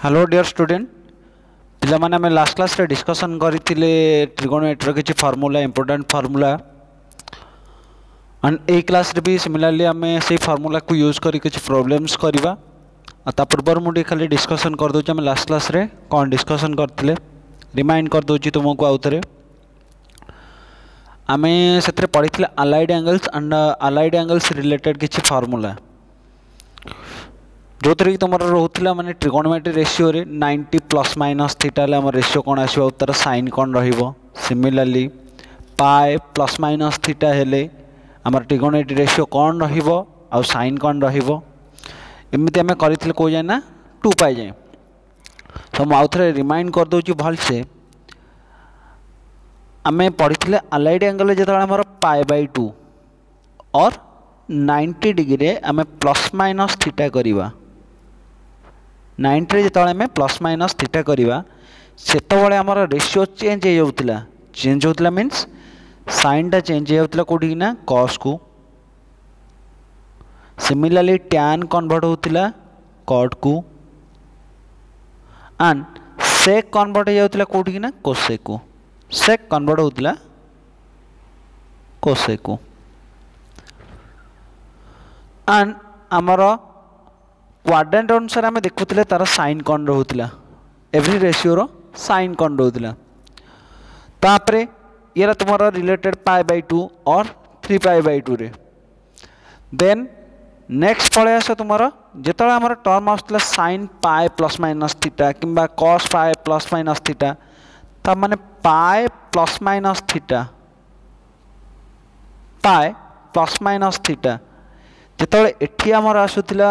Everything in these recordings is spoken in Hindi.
हेलो डियर स्टूडेंट पिला माने आम लास्ट क्लास रे डिस्कशन करथिले ट्रिगोनोमेट्री किछि formula important formula and A class रे भी सिमिलरली आम से फार्मूला को यूज करी किछि प्रॉब्लम्स करबा ता पूर्व मुझे खाली डिस्कशन कर दोछ आम लास्ट क्लास रे कोन डिस्कशन करथिले रिमाइंड कर दोछि तुमको आउथरे आम से पढ़ी अलाइड एंगल्स रिलेटेड किछि फार्मूला जो थी तुम रोला माने ट्रिगोनोमेट्री रेशियो रे 90 प्लस माइनस थीटा आम रेशियो कौन आसो तार साइन कौन सिमिलरली पाए प्लस माइनस थीटा हेले आम ट्रिगोनोमेट्री रेशियो कौन साइन कौन एमती आम कर कौ जाए ना 2 पाए जाए। तो मुझे आउ थे रिमाइंड कर दूँ भलसे आम पढ़ी अलाइड एंगल जो आम पाए बाय 2 और 90 डिग्री आम प्लस माइनस थीटा करवा 90 जो आम प्लस माइनस थीटा करवा से आमर रेशियो चेंज होता मीन्स साइनटा चेंज होता कौटी ना कॉस को सिमिलरली टैन कन्वर्ट होता कॉट को एंड सेक कन्वर्ट होता कौटी ना कोसेक को सेक कन्वर्ट होता कोसेक को एंड आमर क्वाड्रेंट अनुसार आम देखुले तार साइन कौन रोला एवरी रेशियो रो साइन कौन रोला तापर ये तुम रिलेटेड पाए बाय 2 और 3 पाए बाय 2 रे देन नेक्स्ट पड़े आस तुम जो आम टर्म आसला sine pi plus minus theta कि cos pi plus minus theta ता माने pi plus minus theta pi plus minus theta जो एटी आमर आसूला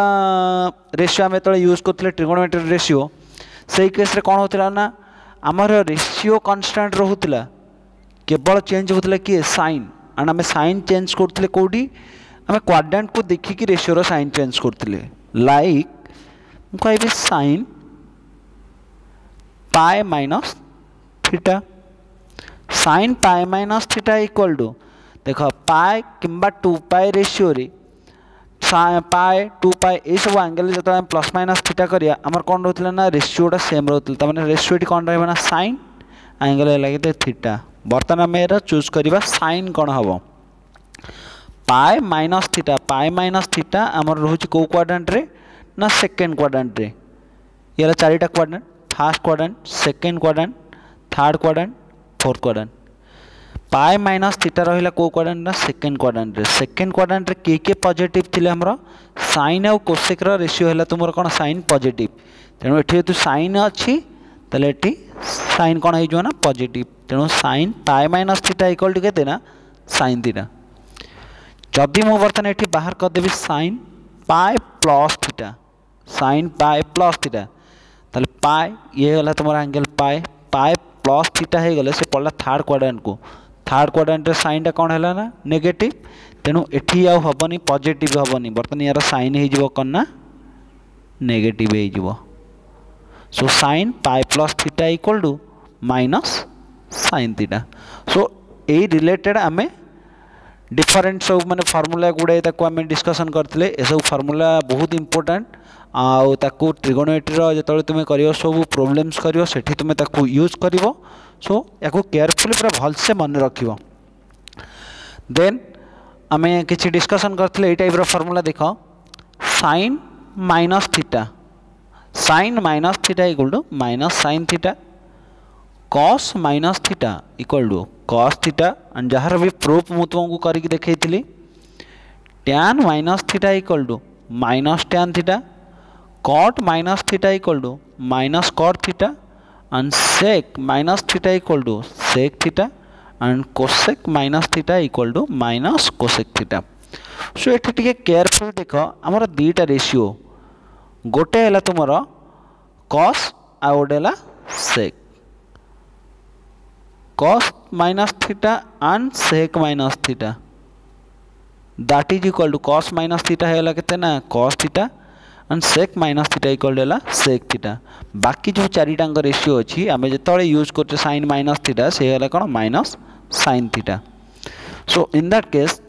रेशियो आम जो यूज करते ट्रिगोनोमेट्री रेशियो से केस कौन होता ना आमर रेशियो कन्स्टांट रोला केवल चेंज होता किए साइन एंड आम साइन चेंज करते कौटी आम क्वाड्रेंट को देखिकी रेशियो साइन चेंज करते लाइक कह sine pi minus theta sine pi minus theta equal to देख पाए कि 2 पाए रेशियो रे पाए 2 पाए ये सब एंगल जो प्लस माइनस थीटा करिया आमर कौन रोला ना रेशियोटा सेम रोला मैंने रेशियो कौन रहा साइन एंगल लगे थीटा बर्तमान आम यार चूज करवा साइन कौन हम पाए माइनस थीटा आमर रोचे कौ क्वाड्रेंट रे ना सेकेंड क्वाड्रेंट रे यार 4टा quadrant first quadrant second quadrant third quadrant fourth quadrant pi minus theta रहा कौ क्वाड्रेंट ना सेकेंड क्वाड्रेंट रे किए पॉजिटिव थिले हमर साइन आउ कोसेक रो रेशियो है तुम कौन साइन पॉजिटिव तेणु ये जो साइन अच्छी तेल ये साइन कौन हो पॉजिटिव तेणु sign pi minus theta equal to के ना साइन थीटा जदि मु बर्तमान ये बाहर करदेवी sine pi plus theta sine pi plus theta ताले पाए ये गला तुम एंगल पाए पाए प्लस थीटा हो गले से पड़ा थर्ड क्वाड्रेंट रे साइन टा कौन है ना नेगेटिव तेणु एठी आउ हबनी पॉजिटिव हबनी बर्तमान यार साइन हो कौन ना नेगेटिव हो so sine pi plus theta equal to minus sine theta so a related आमे डिफरेंट सब माने फार्मूला गुड़ाए आम डिस्कसन करते ये सब फार्मूला बहुत इंपोर्टेंट आउ ताकू ट्रिगोनोमेट्री जो तुम कर सब प्रोब्लेम्स कर सेठी तुम ताकू यूज कर सो या केयरफुली पूरा भलसे मन रख देन आम कि डिस्कसन करते ये टाइप फार्मूला देख sine minus theta equal to minus sine theta cos minus theta equal to cos theta and जार भी प्रूफ मुझे तुमको करके देखी tan minus theta equal to minus tan theta cot minus theta equal to minus cot theta and sec minus theta equal to sec theta and cosec minus theta equal to minus cosec theta so ये केयरफुल देख आमर 2टा रेशियो गोटे है तुम कॉस आ गोटे है सेक cos minus theta and sec minus theta that is equal to cos minus theta है केते ना cos theta and sec minus theta equal to sec theta बाकी जो 4टांग रेशियो अच्छी आम जो यूज करते sin minus theta से कौन minus sin theta so in that case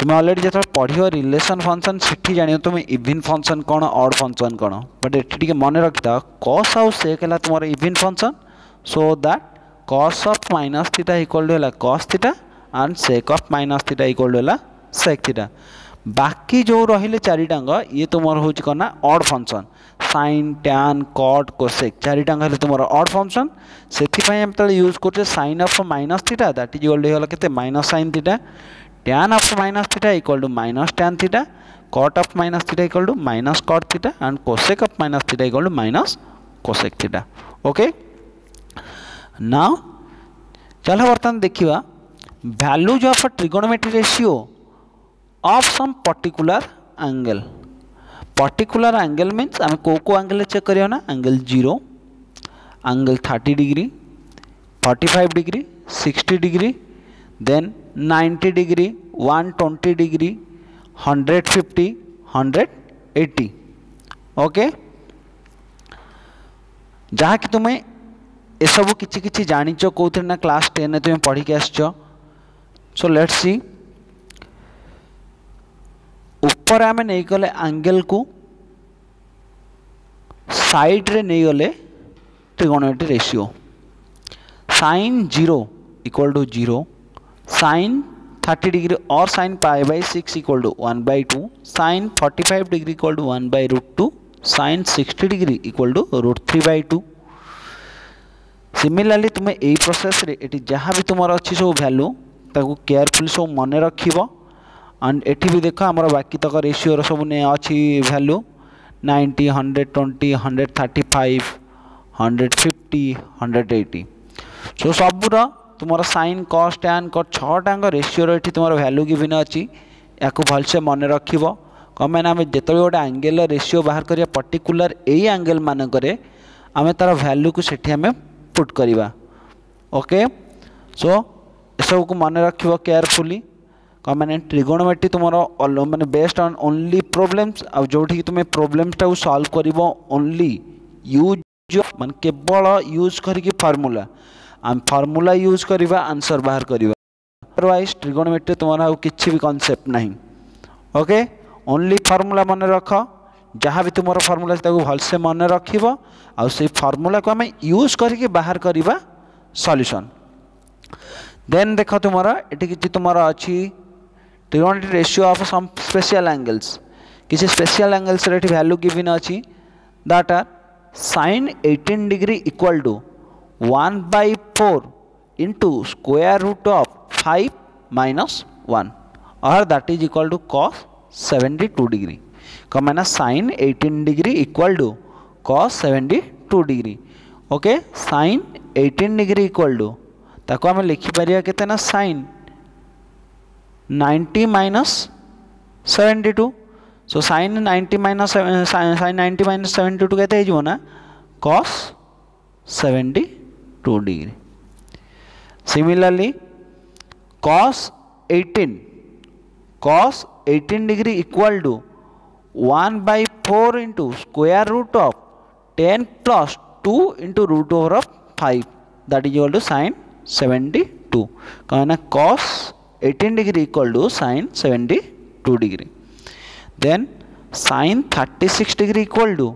तुम्हें ऑलरेडी जो पढ़ो रिलेशन फंक्शन से जान तुम इवन फंक्शन कौन ऑड फंक्शन कौन बट ये मन रखिथा कॉस आउ सेक है तुम even function so that cos of minus theta equal to है cos theta and sec of minus theta equal to है सेक थीटा बाकी जो रही चारिटांग ये तुम हूँ कौन ना odd function sine tan cot cosec चारिटांग है तुम ऑड फंक्शन से यूज कर sine of minus theta that is equal to के minus sine theta tan of minus theta equal to minus tan theta cot of minus theta equal to minus cot theta and cosec of minus theta equal to minus cosec theta okay now चलो बर्तमान देखिए values of trigonometry ratio of some particular angle means आम को एंगल चेक करियो ना angle 0 angle 30 degree 45 degree 60 degree then 90 degree 120 degree 150 180 okay जहाँ कि तुम्हें ये सब किछि जानिच कौन ना क्लास 10 तुम्हें पढ़ी के आसछ सो लेट्स सी ऊपर आम नहीं गले एंगल को साइड रे नहीं गले trigonometry ratio sine 0 equal to 0 sine 30 degree और sine pi by 6 equal to 1/2 sine 45 degree equal to 1/√2 sine 60 degree equal to √3/2 similarly तुम्हें यही प्रोसेस रे एटी जहाँ भी तुम अच्छी सब वैल्यू ताको केयरफुली सब मन रखिबो एंड एटी भी देख आमर बाकी तक रेशियो सब ने अच्छी वैल्यू 90 120 135 150 180 सो सबूर तुम साइन कॉस टैन कट छटांग रेशियो ये तुम वैल्यू गिवन अच्छी या भलसे मन रखिब कम आम जो गोटे एंगल रेशियो बाहर करिया पर्टिकुलर यही एंगल मानक आम तार वैल्यू को सेठी आम पुट करवा ओके सो सब को मन रखिब केयरफुली कम मैंने ट्रिगोनोमेट्री तुम मैंने बेस्ड ऑन ओनली प्रॉब्लम्स आ जोठी तुम प्रॉब्लम्स टाइम सॉल्व करिवो ओनली यूज माने केवल यूज करके फार्मूला आम फार्मूला यूज करवा आंसर बाहर करवा अदरवाइज ट्रिगोनोमेट्री तुम किसी भी कॉन्सेप्ट नहीं ओके ओनली फार्मूला मन रख जहाँ भी तुम फार्मूला भलसे मन रखिब आ फार्मूला को आम यूज करके बाहर करवा सॉल्यूशन देन देख तुम ये कि तुम अच्छी trigonometry ratio of some special angles किसी स्पेशल एंगल्स रे वैल्यू गिवन अच्छी that are sine 18 degree equal to 1/4 into square root of 5 minus 1 और that is equal to cos 72 degree कम है ना sine 18 degree equal to cos 72 degree okay sine 18 degree equal to ताको आम लिखिपर के ना sine 90 minus 72 so sine 90 minus sign 90 minus 72 के ना cos 72 degree similarly cos 18 degree equal to 1/4 into square root of 10 plus 2 into root over of 5 that is equal to sine 72 कहना cos 18 degree equal to sine 72 degree then sine 36 degree equal to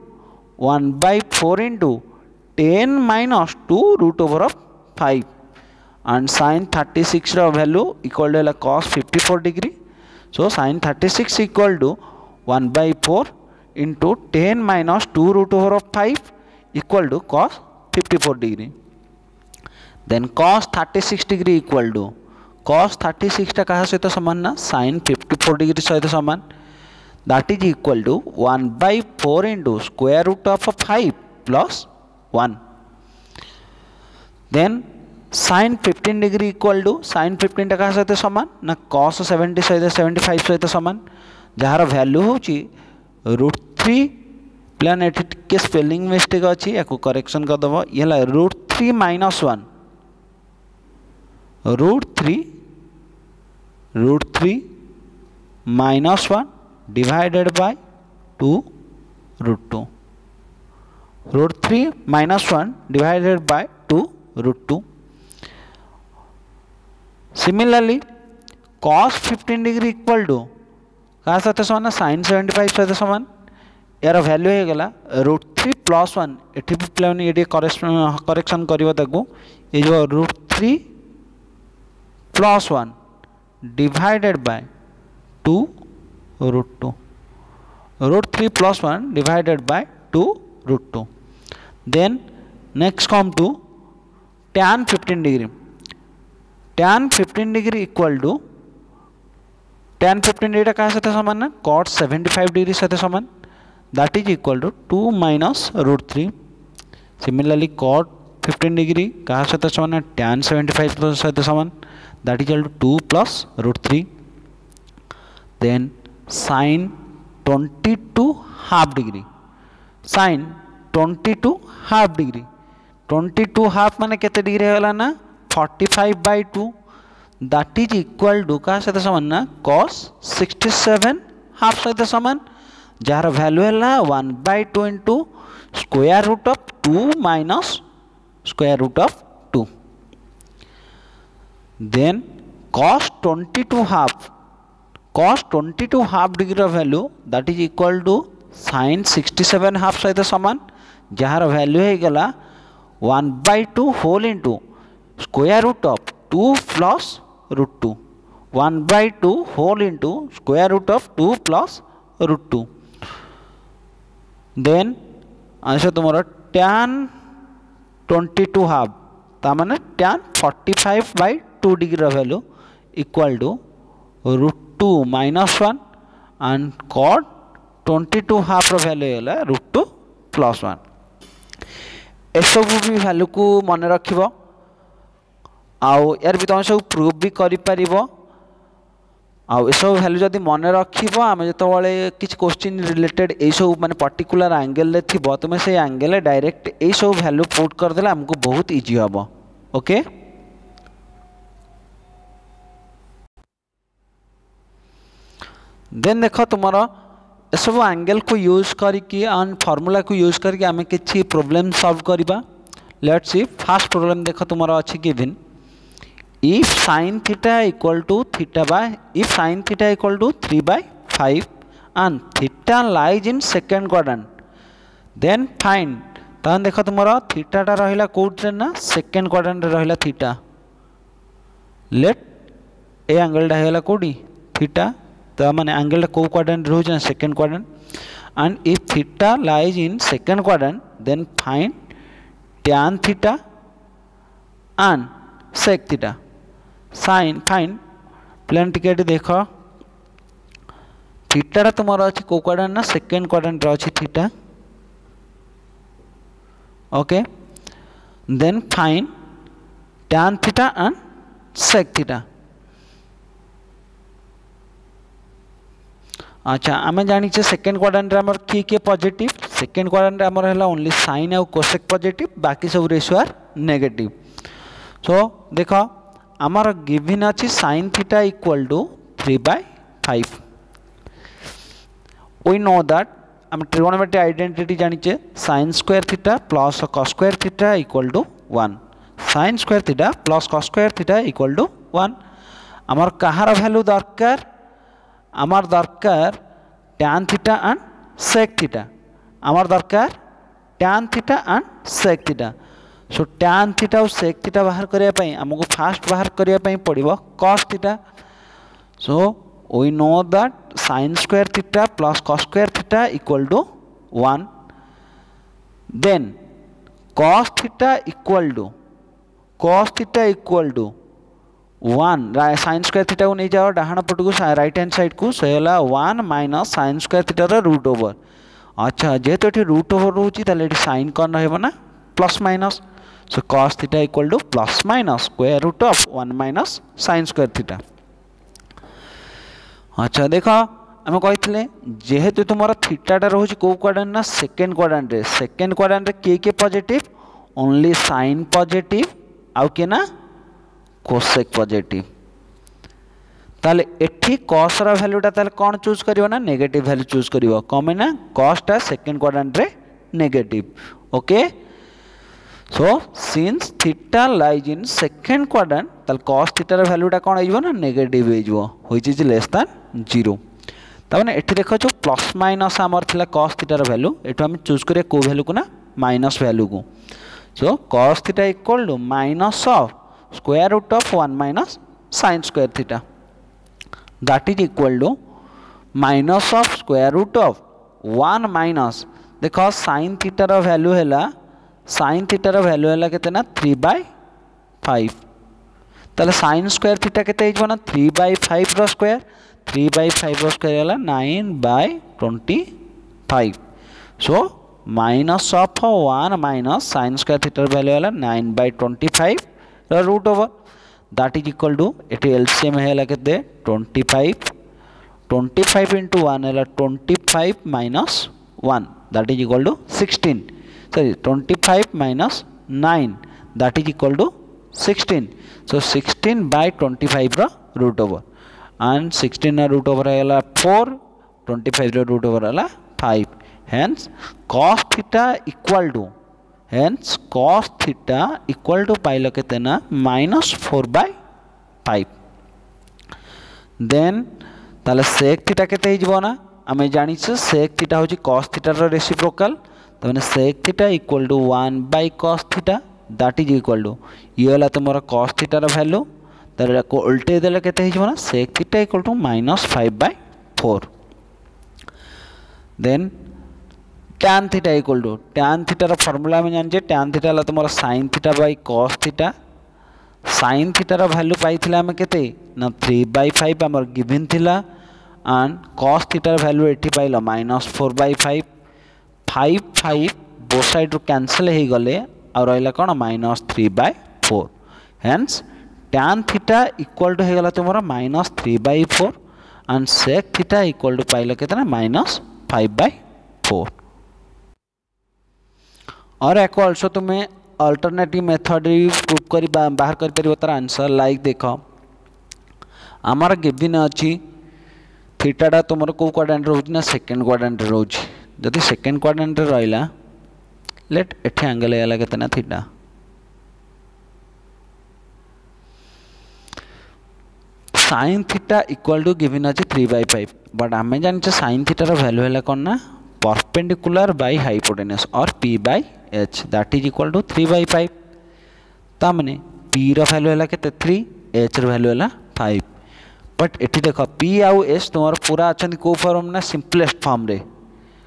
1/4 into 10 minus 2 root over of 5 and sine 36 value equal to cos 54 degree so sine 36 equal to 1/4 into 10 minus 2 root over of 5 equal to cos 54 degree then cos 36 degree equal to cos 36 टा क्या सहित सामान ना sin 54 डिग्री सहित सामान that is equal to 1/4 into square root of 5 plus 1 then sin 15 degree equal to sin 15 टा क्या सहित सामान ना cos 70 सहित 75 सहित सामान जार वैल्यू होची √3 प्लान एटी के स्पेलिंग मिस्टेक अच्छी या करेक्शन करदेव ये √3 minus 1 √3 minus 1 divided by 2 √2 √3 minus 1 divided by 2 √2 similarly cos 15 degree equal to क्या सहित सामान sin 75 सहित सामान यार वैल्यू हो गला √3 + 1 एठी भी प्लेन ये करेक्शन करिवो ताकू ये जो √3 + 1 divided by 2 √2 √3 + 1 divided by 2 √2 then next come to tan 15 degree tan 15 degree equal to tan 15 degree क्या सहित सामान ना cot 75 डिग्री सहित सामान that is equal to 2 minus √3 similarly cot 15 degree क्या सहित सामान ना tan 75 सहित सामान that is equal to 2 plus √3 then sin 22 half degree sin 22 half degree 22 half माने केते डिग्री होला ना 45/2 that is equal to क्या सहित सामान ना cos 67 half सहित सामान जार वैल्यू है 1/2 into square root of 2 minus square root of 2 then cos 22 half degree value that is equal to sin 67 half सहित सामान जार वैल्यू है गला 1/2 whole into square root of 2 plus √2 1/2 whole into square root of 2 plus √2 then answer तुम्हारा tan 22 हाफ तामाने tan 45/2 degree value equal to √2 - 1 and cot 22 half value है √2 + 1 एसबू भी वैल्यू को मन रखिबो आउ यार भी तुम सब प्रूफ भी करि परिबो आउ सब वैल्यू जदि मन रखिबो आमे जतबळे किछ क्वेश्चन रिलेटेड ए सब माने पर्टिकुलर एंगल ले थिबो तुमे से एंगल ले डायरेक्ट ए सब वैल्यू पुट कर देला हमको बहुत इजी हबो ओके देन देखो तुम्हारा ए सब एंगल को यूज करके एंड फार्मूला को यूज करके आमे किछि प्रॉब्लम सॉल्व करबा लेट्स सी फर्स्ट प्रॉब्लम देखो तुम्हारा अछि given if sin theta equal to 3/5 and theta lies in second quadrant then find तहन देखो तुम्हारा थीटा टा रहिला कोठे ना सेकंड क्वाड्रेंट रे रहिला थीटा लेट ए एंगल टा हैला कोडी थीटा त माने एंगल टा को क्वाड्रेंट रहउ छै second quadrant and if theta lies in second quadrant then find tan theta and sec theta sin fine प्लेन टिकेट देख थीटा तुम्हारा अच्छी को क्वाड्रेंट ना सेकंड क्वाड्रेंट अच्छी theta okay then fine tan theta and sec theta अच्छा आम जानी सेकंड क्वाड्रेंट रे हमर किए पॉजिटिव सेकंड क्वाड्रेंट रे हमर हला ओनली sin और cosec पॉजिटिव बाकी सब रेशियो आर नेगेटिव सो देखो आमर गिवन अच्छी sin theta equal to 3/5 we know that आम ट्रिगोनोमेट्री आइडेंटिटी जानिचे sin square theta plus cos square theta equal to 1 sin square theta plus cos square theta equal to 1 आमर कहार वैल्यू दरकार आमर दरकार tan theta and sec theta आमर दरकार tan theta and sec theta so tan theta और sec थीटा बाहर करिया पई हमको फास्ट बाहर करिया पई पड़िबो cos theta so we know that sin square theta plus cos square theta equal to 1 then cos theta equal to 1 sin square theta को नहीं जाओ डाहाना पट को राइट हैंड साइड को सेला 1 माइनस sin स्क्वायर थीटा रा रूट ओवर अच्छा जेहेतु एठी रूट ओवर रहउची ताले एठी sin कोन रहबो ना plus minus so cos theta equal to plus minus square root of 1 minus sin square theta अच्छा देखो आम कही जेहेतु तुम थीटाटा रोचे कौ क्वाड्रेंट ना सेकेंड क्वाड्रेंट रे किए पॉजिटिव ओनली साइन पॉजिटिव आउ किए ना कोसेक पॉजिटिव ताले एठी cos रा वैल्यूटा ताले कौन चूज करियो ना नेगेटिव वैल्यू चूज करियो कमे ना cos टा सेकेंड क्वाड्रेंट रे negative okay so since theta lies in second quadrant ताल cos थीटार भैल्यूटा कौन हो ना नेगेटिव हो व्हिच इज लेस दैन 0 तमाने एठी देखो जो प्लस माइनस आमर थिला cos थीटार भैल्यू एठो हम चूज करिया को भैल्यू को ना माइनस भैल्यू को so cos theta equal to minus of square root of 1 minus sin square theta that is equal to minus of square root of 1 minus देखो sin थीटार भैल्यू हैला sin थीटार भैल्यू हैला केते ना 3/5 ताले sin स्क्वायर थीटा केते हिजबो ना 3/5 रो स्क्वायर 3/5 रो स्क्वायर है 9/25 so minus of 1 minus sin square थीटार वैल्यू है 9/25 रो root over that is equal to एटी एलसीएम है केते 25 इंटू 1 है 25 minus 1 that is equal to 16 sorry 25 minus 9 that is equal to 16 so 16/25 रो root over and 16 root over है 4 25 root over है 5 hence cos theta equal to pile केते ना -4/5 then ताले sec theta केते हिजबो ना आमे जानि छ sec theta होची cos theta रो रेसिप्रोकल तने sec theta equal to 1/cos theta that is equal to ये होला तमरा cos theta रो वैल्यू तारे को उल्टे देले केते हिजबो ना sec theta equal to -5/4 then tan theta equal to tan theta रो फार्मूला में जान जे tan theta ला तमरा sin theta by cos theta sin theta रो वैल्यू पाइथिला हम केते ना 3/5 हमर गिवन थिला एंड cos theta रो वैल्यू एठी पाइलो -4/5 5 बोथ साइड रो कैंसिल हे गले और रहला कोन -3/4 hence tan theta equal to है तुम्हारा -3/4 and sec theta equal to pile कितना -5/4 और एक ऑल्सो तुम्हें अल्टरनेटिव मेथड प्रूव कर बाहर कर परिबो तार आंसर लाइक देखो आमर गिवन अछि थीटाटा तुमर को क्वाड्रेंट रहउछि ना सेकंड क्वाड्रेंट रहउछि जदि सेकंड क्वाड्रेंट रहइला लेट एठी एंगल हैला कितना theta sin theta equal to given अछि 3/5 बट आमे जानि छ sin theta रो वैल्यू हैला कोन ना परपेंडिकुलर बाय हाइपोटेनस और p/h that is equal to 3/5 ता माने p रो वैल्यू हैला केते 3 h रो वैल्यू हैला 5 बट एठी देखो p आउ h तोमर पूरा अछन को फॉर्म ना सिंपलेस्ट फॉर्म रे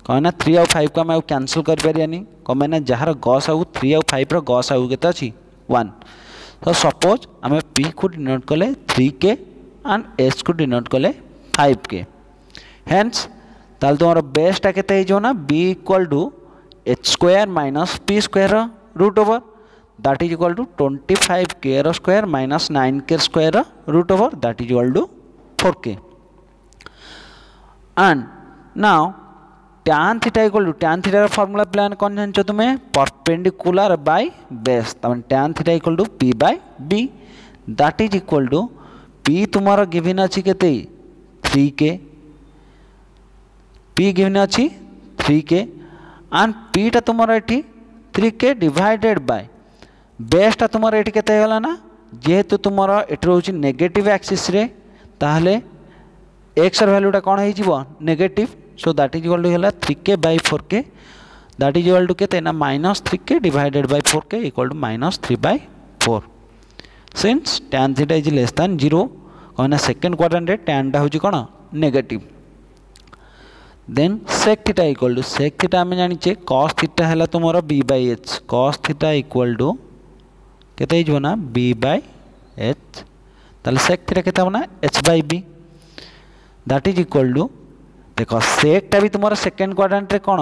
कहना 3 और 5 को हम कैंसिल कर परियानी कमे ना जहार गस आउ 3 और 5 रो गस आउ केते अछि 1 तो सपोज हमें p को डिनोट करले 3k and h को डिनोट कले 5k हेंस ताल तुम्हारा बेसटा केते हिजो ना b equal to h square minus p square root over that is equal to 25k रो square minus 9k square root over that is equal to 4k and now tan theta equal to tan theta रो फार्मूला प्लान कोन जानछो तुमे परपेंडिकुलर बाय बेस तमन tan theta equal to p/b that is equal to p तुम्हारा गिवन अछि केते 3k p गिवन अछि 3k एंड p टा तुम्हारा एठी 3k डिवाइडेड बाय बेसटा तुम्हारा एठी केते होला ना जेहेतु तुम्हारा एठी रहउछि नेगेटिव एक्सिस रे ताहले x र वैल्यूटा कोन हे जिवो negative so that is equal to होला 3k/4k that is equal to केते ना -3k divided by 4k equal to -3/4 since tan theta is less than 0 कहना सेकंड क्वाड्रेंट रे tan टा होची कोन negative then sec theta equal to sec theta हम जानि छे cos theta हैला तुमरो b/h cos theta equal to केते हिजो ना b/h ताले sec theta केते होना h/b that is equal to देखो sec टा भी तुमरो सेकंड क्वाड्रेंट रे कोन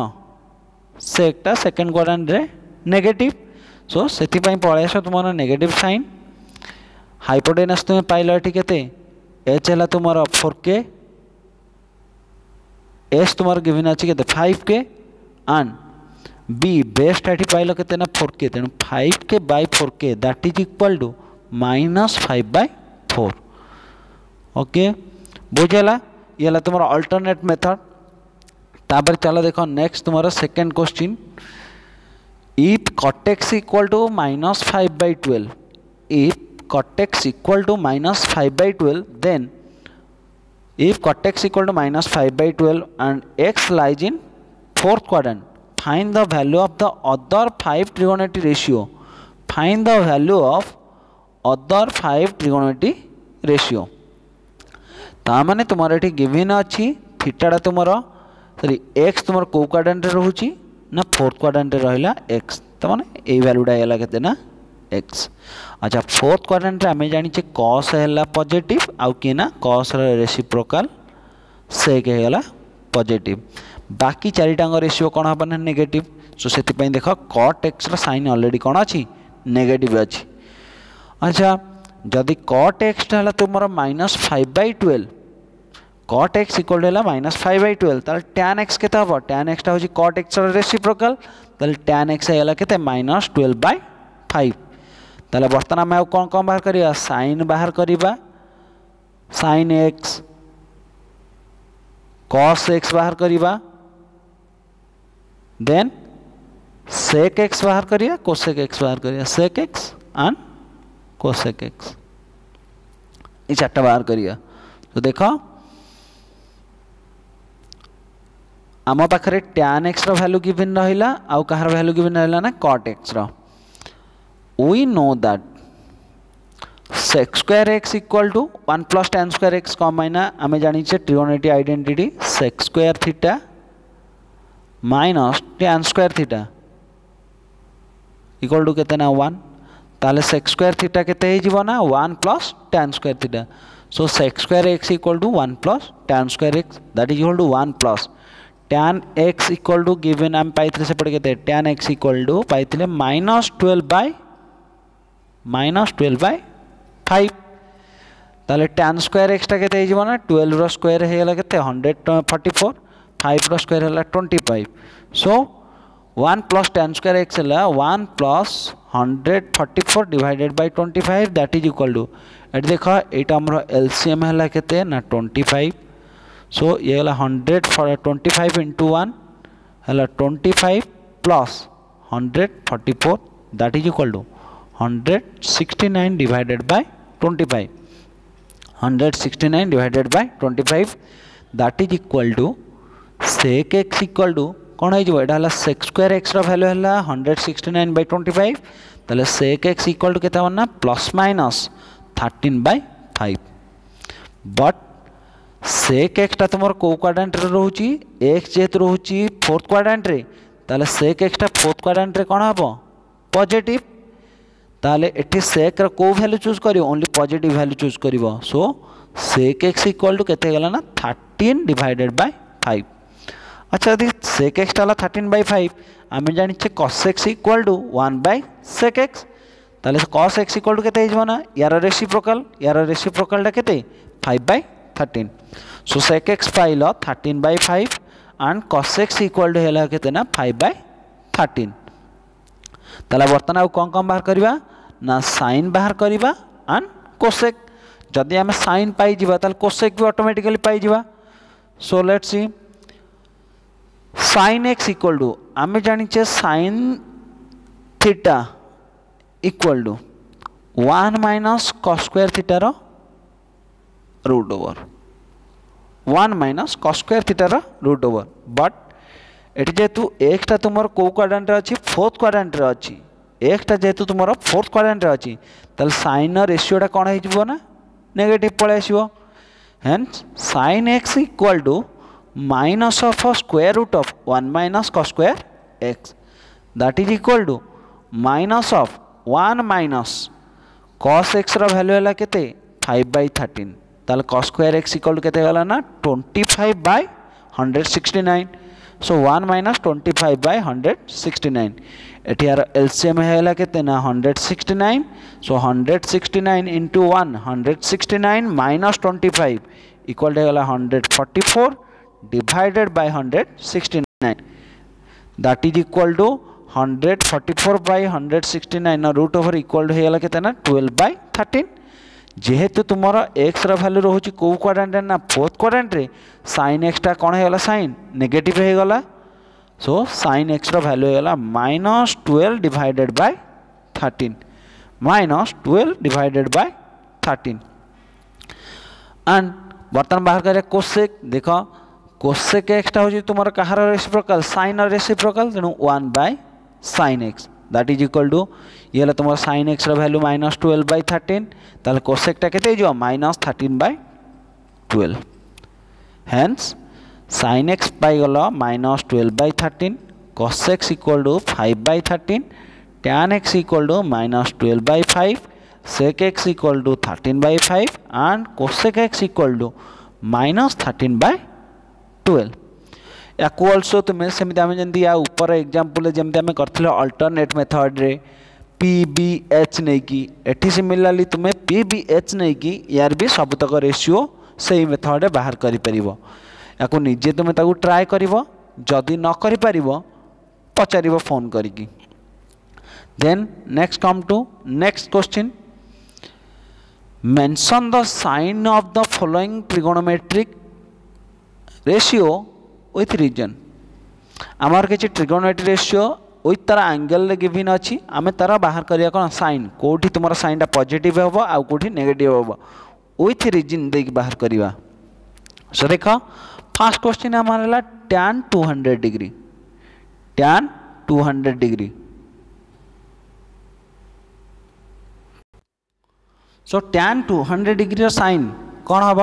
sec टा सेकंड क्वाड्रेंट रे नेगेटिव सो सेति पई पळेसो तुमरो नेगेटिव साइन हाइपोटेनस तुम पाइल एठी केते h हैला तुमरो 4k s तुमरो गिवन अछि केते 5k एंड b बेस्ट एठी पाइल केते ना 4k तेनु 5k/4k that is equal to -5/4 okay बुझला येला तुमरो अल्टरनेट मेथड तापर चलो देखो नेक्स्ट तुमरो second question if cot x equal to minus 5/12, if cot x equal to minus 5/12, then if cot x equal to minus 5/12 and x lies in fourth quadrant, find the value of the other 5 trigonometry ratio. Find the value of other 5 trigonometry ratio. तामाने तुमर ये गिवन अच्छी थीटाटा तुमर सॉरी एक्स तुमर को क्वाड्रेंट रे रहउची ना फोर्थ क्वाड्रेंट रे रहला एक्स, तमाने ए वैल्यूटा हैला केते ना एक्स. अच्छा फोर्थ क्वाड्रेंट रे आमे जानि छे cos हैला पॉजिटिव आउ कि ना cos रे रेसिप्रोकल सेक हैला पॉजिटिव. बाकी चारिटांग रेशियो कौन हम ना नेगेटिव. सो से देख cot x साइन ऑलरेडी कौन अच्छी नेगेटिव अच्छी. अच्छा जदि cot x है तुम माइनस 5/12, cot x इक्वल है माइनस 5/12, ताल tan x के हम tan x हूँ cot x रेसिप्रोकल, ताल tan x है के माइनस 12/5. ताले बर्तमान आम कौन कौन बाहर करिया साइन बाहर करिबा, साइन x cos x बाहर करिबा, देन sec x बाहर करिया cosec x बाहर करिया, sec x and cosec x ये चार्टा बाहर करिया. तो देखो आम पाखे tan x वैल्यू गिवन रहा आउ कहार वैल्यू गिवन रहा ना cot x रो. We know that sec square x equal to 1 plus tan square x कम आईना आम जानी trigonometry identity sec square theta minus tan square theta equal to केते ना 1. ताले sec square थीटा केते हे जीवो ना 1 plus tan square theta. So sec square x equal to 1 plus tan square x, that is equal to 1 plus tan x equal to given आम पाइथिले सेपटे केते tan x इक्वल टू पाइथिले माइनस 12/5. ताले tan square x टा केते हे जीवो ना 12 रो स्क्वायर हे गेला केते 144, 5 रो स्क्वायर है 25. So 1 plus tan square x है 1 plus 144 divided by 25, that is equal to ये देख ये आमर एलसीएम है केते ना 25. सो ये 125 इंटू 1 है 25 plus 144, that is equal to 169 divided by 25, 169 divided by 25, that is equal to sec x equal to कौन है sec square x वैल्यू है 169/25, ताले sec x इक्वल टू केता ना plus minus 13/5. But sec x टा तुम को क्वाड्रेंट रे रहउची x जेहेतु रहउची फोर्थ क्वाड्रेंट रे, ताले sec x टा फोर्थ क्वाड्रेंट रे कौन हम पॉजिटिव, ताले एठी sec रा को वैल्यू चूज करियो ओनली पॉजिटिव वैल्यू चूज करिवो. So sec x equal to केते गेला ना 13 डिवाइडेड बाय 5. अच्छा यदि sec x टाला 13/5 आम जानी cos x equal to 1/sec x, ताले cos x इक्वल टू केते हिजबो ना यार रेसिप्रोकल टा केते 5/13. सो sec x पाइलो 13/5 and cos x equal to हेला केते ना 5/13. ताले बर्तमान आउ कौन कौन बाहर करिबा ना sin बाहर करिबा एंड cosec. जदि आम sin पाई जिबा ताले cosec भी ऑटोमेटिकली पाई जिबा. So let's see sin x equal to आम जानी sin theta equal to 1 minus cos square theta रो root over 1 minus cos square theta रो रूट ओवर. बट एटी जेहेतु x टा तुम को क्वाड्रेंट रे अछि फोर्थ क्वाड्रेंट रे अछि, x टा जेहेतु तुम फोर्थ क्वाड्रेंट रे अछि ताल sin रेशियो टा कोन हिजबो ना नेगेटिव पळे आसीबो. Hence sin x equal to minus of square root of 1 minus cos square x, that is equal to minus of 1 minus cos x रा वैल्यू है केते 5/13, ताले cos square x equal to केते गला ना 25/169. सो 1 माइनस 25/169 एटी यार एलसीएम है केते ना 169. So 169 into 1 169 minus 25 equal to गला 144 divided by 169, that is equal to 144/169 root over equal होगा केते ना 12/13. जेहेतु तुमर x रा वैल्यू रोची को क्वाड्रेंट ना फोर्थ क्वाड्रेंट रे sin x टा कौन होगा साइन नेगेटिव हो गला. सो sin x वैल्यू होगा -12 divided by 13 -12 divided by 13 and बर्तमान बाहर कर कोसेक देख कोसेक एक्सटा हूँ तुम कहार रेसिप्रोकाल sin रेसिप्रोकाल तेणु 1 by sin x that is equal to ये तुम sin x वैल्यू -12 बाय 13 ताले कोसेकटा केते हो -13 बाय 12 हेन्स sin x पाइगल -12 by 13 cos x equal to 5 by 13 tan x equal to -12 by 5 sec x equal to 13 by 5 and cosec x equal to -13 by 12 या ऑल्सो तुम्हें सेमती आम जमी या ऊपर एग्जांपल जमी आम करथिले अल्टरनेट मेथड रे PBH नहीं कि एठी सिमिलरली तुम्हें PBH नहीं कि यार भी सबतक रेशियो सही मेथड रे बाहर करि परिबो याकू निजे तुम्हें ताकू ट्राई करिवो जदि न करि परिबो पचारिबो फोन करिकी then next come to next question mention the sign of the following trigonometric ratio with reason आमर किसी ट्रिगोनोमेट्रिक रेशियो विथ तार एंगल गिवन अच्छी आम तार बाहर करिया कौन साइन कोठी तुम साइनटा पॉजिटिव हम आउ कोठी नेगेटिव हम विथ रीजन देकी बाहर करवा सो देख फर्स्ट क्वेश्चन आमर है tan 200 degree tan 200 degree so tan 200 degree sign कौन हम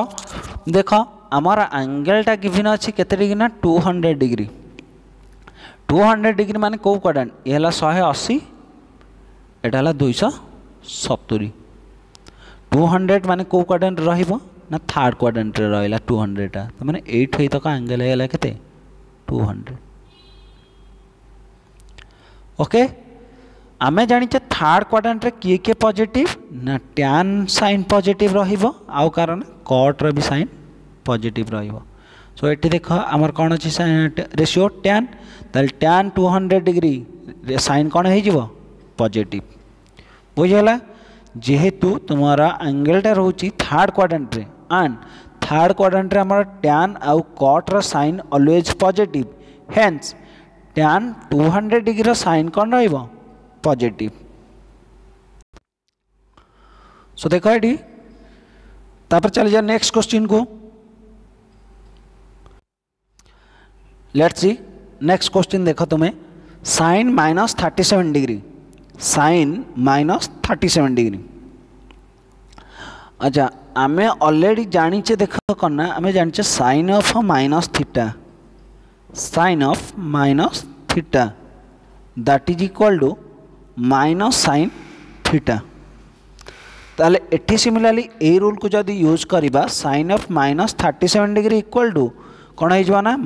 देख आमर एंगलटा गिवन अच्छी केते डिग्री ना 200 डिग्री 200 डिग्री माने कौ क्वाड्रेंट ये 180 एटा 270 200 माने कौ क्वाड्रेंट रहिबो ना थर्ड क्वाड्रेंट रे रहला 200 टा तो माने 8 होई तक एंगल हैला केते 200 ओके आमे जानिचे थर्ड क्वाड्रेंट रे किए पॉजिटिव ना tan साइन पॉजिटिव रहिबो आउ कारण कॉट रे भी साइन पॉजिटिव रहिबो सो एटी देख आमर कौन अच्छी रेशियो tan ताल tan 200 डिग्री साइन कौन हो पॉजिटिव बुझेगा जेहेतु तुम्हारा एंगलटा रोची थर्ड क्वाड्रेंट रे एंड थर्ड क्वाड्रेंट रे आमर tan आउ कॉट रो sign always positive hence tan 200 degree sign कौन रहिबो पॉजिटिव सो देखो ये तापर चल जा नेक्स्ट क्वेश्चन को लेट्स सी नेक्स्ट क्वेश्चन देखो तुम्हें साइन -37 डिग्री साइन -37 डिग्री अच्छा आमे ऑलरेडी जानीचे देखो करना आमे जानीचे sine of minus theta that is equal to minus sine theta ताले एठी सिमिलरली ए रूल को जदि यूज करबा sine of -37 degree equal to कौन हो ना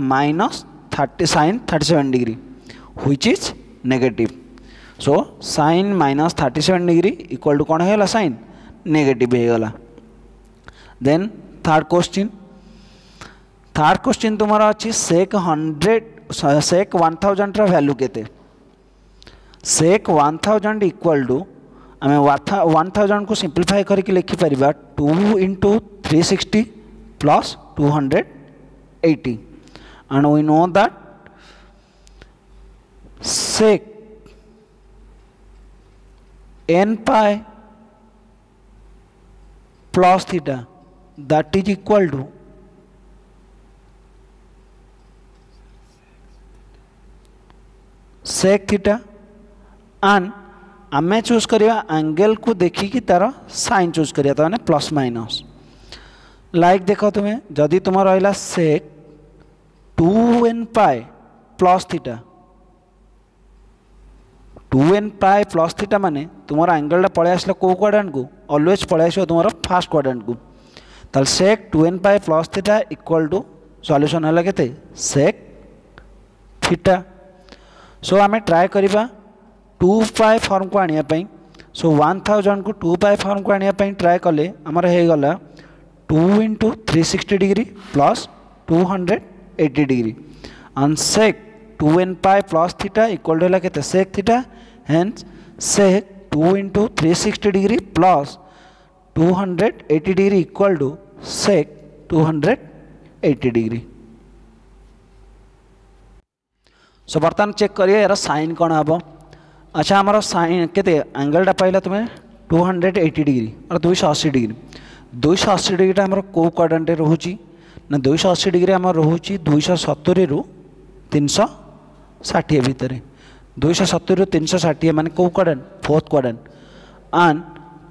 sin 37 degree which is negative so sin -37 degree equal to कौन है साइन नेगेटिव होगा देन थर्ड क्वेश्चन तुम्हारा अच्छी sec 1000 वैल्यू केते sec 1000 इक्वल टू आम 1000 को सिंप्लीफाई करके लिखिपर 2 × 360 + 280 and we know that sec n pi plus theta that is equal to sec theta and आमे चूज करिया एंगल को देखिकी तार साइन चूज करिया तो माने प्लस माइनस लाइक देखो तुम्हें जदि तुम रहा sec 2n pi plus theta 2n pi plus theta माने तुम एंगलटा पलि आसला कौ क्वाड्रेंट को ऑलवेज पलि आसो तुम फर्स्ट क्वाड्रेंट को ताल sec 2n pi plus theta equal to solution है केते sec थीटा सो आमे ट्राई करिबा 2 pi फॉर्म को आनिया पई सो 1000 को 2 pi फॉर्म को आनिया पई ट्राई कले हमर हे गला 2 × 360 degree plus 280 degree and sec 2n pi plus theta equal to केते sec theta hence sec 2 × 360 degree plus 280 degree equal to sec 280 degree so बर्तमान चेक करिए यार साइन कौन हम। अच्छा आमर साइन केते एंगलटा पाइला तुम्हें 280 डिग्री और 280 डिग्री 280 डिग्री आमर कौ क्वाड्रेंट रोचे ना 280 डिग्री आम रोचे 270 रु 360 भितर 270 रु 360 माने कौ quadrant fourth quadrant and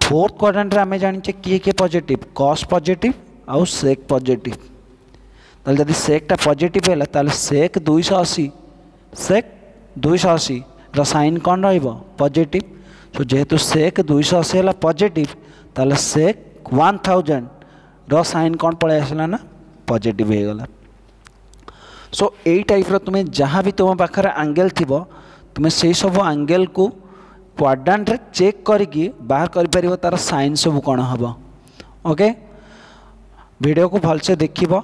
fourth quadrant आम जाने किए किए पॉजिटिव कॉस पॉजिटिव आउ सेक पॉजिटिव ताले जदि सेकटा पॉजिटिव है ताले सेक 280 सेक 280 रो साइन कौन रहिबो पॉजिटिव। सो जेहेतु सेक 280 है पॉजिटिव ताले सेक 1000 रो साइन कौन पड़े आसला ना पॉजिटिव हो गला। सो यही टाइप रो तुम्हें जहाँ भी तुम पाखे एंगल थी तुम्हें से सब एंगल को क्वाड्रेंट रे चेक करके बाहर कर परिबो तार साइन सब कौन हम। ओके वीडियो को भलसे देखिबो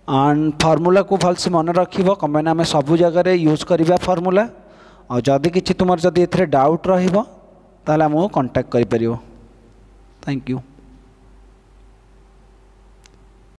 एंड फॉर्मूला को भलसे मन रखिबो कमेंट आम सब जगह यूज करिबा फॉर्मूला और जदि किछि तुमर जदि एथरे डाउट रहिबो ताले हमो कांटेक्ट करि परिबो। Thank you.